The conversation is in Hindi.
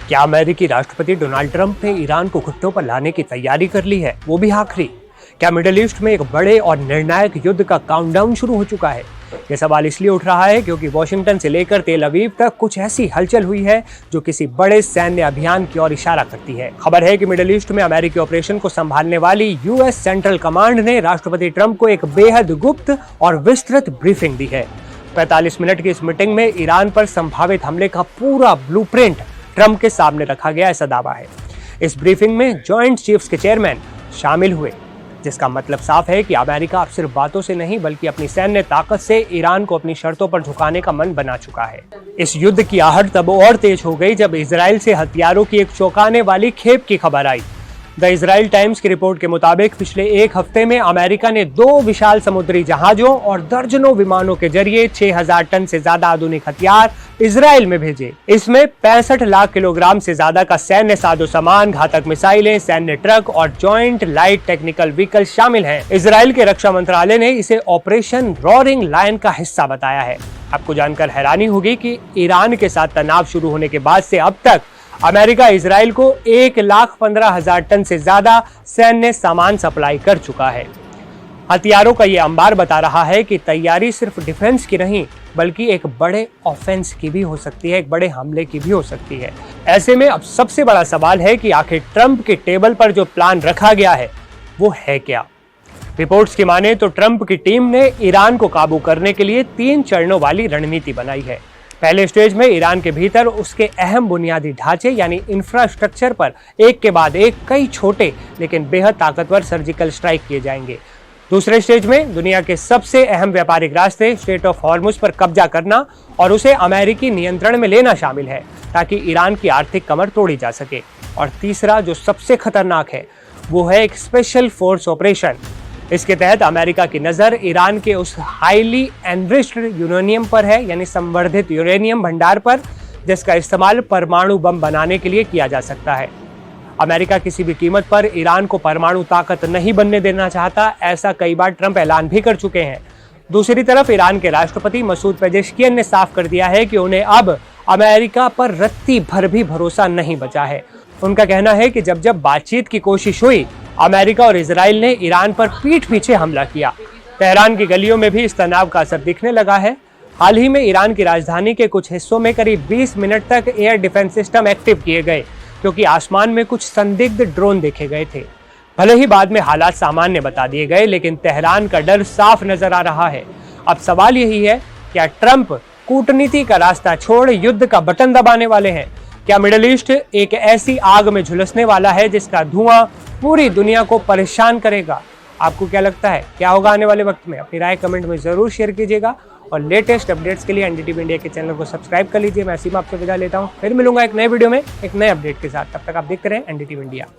क्या अमेरिकी राष्ट्रपति डोनाल्ड ट्रंप ने ईरान को घुटनों पर लाने की तैयारी कर ली है, वो भी आखिरी? क्या मिडिल ईस्ट में एक बड़े और निर्णायक युद्ध का काउंटडाउन शुरू हो चुका है? यह सवाल इसलिए उठ रहा है क्योंकि वॉशिंगटन से लेकर तेल अवीव तक कुछ ऐसी हलचल हुई है जो किसी बड़े सैन्य अभियान की ओर इशारा करती है। खबर है कि मिडिल ईस्ट में अमेरिकी ऑपरेशन को संभालने वाली यूएस सेंट्रल कमांड ने राष्ट्रपति ट्रंप को एक बेहद गुप्त और विस्तृत ब्रीफिंग दी है। 45 मिनट की इस मीटिंग में ईरान पर संभावित हमले का पूरा ब्लूप्रिंट ट्रंप के सामने रखा गया, ऐसा दावा है। इस ब्रीफिंग में जॉइंट चीफ्स के चेयरमैन शामिल हुए, जिसका मतलब साफ है कि अमेरिका अब सिर्फ बातों से नहीं बल्कि अपनी सैन्य ताकत से ईरान को अपनी शर्तों पर झुकाने का मन बना चुका है। इस युद्ध की आहट तब और तेज हो गई जब इजराइल से हथियारों की एक चौंकाने वाली खेप की खबर आई। द इजराइल टाइम्स की रिपोर्ट के मुताबिक पिछले एक हफ्ते में अमेरिका ने 2 विशाल समुद्री जहाजों और दर्जनों विमानों के जरिए 6000 टन से ज्यादा आधुनिक हथियार इजराइल में भेजे। इसमें 65 लाख किलोग्राम से ज्यादा का सैन्य साजो सामान, घातक मिसाइलें, सैन्य ट्रक और जॉइंट लाइट टेक्निकल व्हीकल शामिल हैं। इजराइल के रक्षा मंत्रालय ने इसे ऑपरेशन रॉरिंग लायन का हिस्सा बताया है। आपको जानकर हैरानी होगी कि ईरान के साथ तनाव शुरू होने के बाद से अब तक अमेरिका इजराइल को 1,15,000 टन से ज्यादा सैन्य सामान सप्लाई कर चुका है। हथियारों का ये अंबार बता रहा है कि तैयारी सिर्फ डिफेंस की नहीं बल्कि एक बड़े ऑफेंस की भी हो सकती है, एक बड़े हमले की भी हो सकती है। ऐसे में अब सबसे बड़ा सवाल है कि आखिर ट्रंप के टेबल पर जो प्लान रखा गया है वो है क्या? रिपोर्ट्स की माने तो ट्रंप की टीम ने ईरान को काबू करने के लिए 3 चरणों वाली रणनीति बनाई है। पहले स्टेज में ईरान के भीतर उसके अहम बुनियादी ढांचे यानी इंफ्रास्ट्रक्चर पर एक के बाद एक कई छोटे लेकिन बेहद ताकतवर सर्जिकल स्ट्राइक किए जाएंगे। दूसरे स्टेज में दुनिया के सबसे अहम व्यापारिक रास्ते स्ट्रेट ऑफ हॉर्मुज पर कब्जा करना और उसे अमेरिकी नियंत्रण में लेना शामिल है ताकि ईरान की आर्थिक कमर तोड़ी जा सके। और तीसरा जो सबसे खतरनाक है वो है एक स्पेशल फोर्स ऑपरेशन। इसके तहत अमेरिका की नजर ईरान के उस हाईली एनरिच्ड यूरेनियम पर है, यानी संवर्धित यूरेनियम भंडार पर, जिसका इस्तेमाल परमाणु बम बनाने के लिए किया जा सकता है। अमेरिका किसी भी कीमत पर ईरान को परमाणु ताकत नहीं बनने देना चाहता, ऐसा कई बार ट्रंप ऐलान भी कर चुके हैं। दूसरी तरफ ईरान के राष्ट्रपति मसूद पेजेश्कियन ने साफ कर दिया है कि उन्हें अब अमेरिका पर रत्ती भर भी भरोसा नहीं बचा है। उनका कहना है कि जब जब बातचीत की कोशिश हुई, अमेरिका और इजराइल ने ईरान पर पीठ पीछे हमला किया। तेहरान की गलियों में भी इस तनाव का असर दिखने लगा है। हाल ही में ईरान की राजधानी के कुछ हिस्सों में करीब 20 मिनट तक एयर डिफेंस सिस्टम एक्टिव किए गए क्योंकि आसमान में कुछ संदिग्ध ड्रोन देखे गए थे। भले ही बाद में हालात सामान्य बता दिए गए, लेकिन तेहरान का डर साफ नजर आ रहा है। अब सवाल यही है, क्या ट्रंप कूटनीति का रास्ता छोड़ युद्ध का बटन दबाने वाले हैं? क्या मिडिल ईस्ट एक ऐसी आग में झुलसने वाला है जिसका धुआं पूरी दुनिया को परेशान करेगा? आपको क्या लगता है, क्या होगा आने वाले वक्त में? अपनी राय कमेंट में जरूर शेयर कीजिएगा और लेटेस्ट अपडेट्स के लिए एनडीटीवी इंडिया के चैनल को सब्सक्राइब कर लीजिए। मैं सीमा आपसे विदा लेता हूं, फिर मिलूंगा एक नए वीडियो में एक नए अपडेट के साथ। तब तक आप देखते रहें एनडीटीवी इंडिया।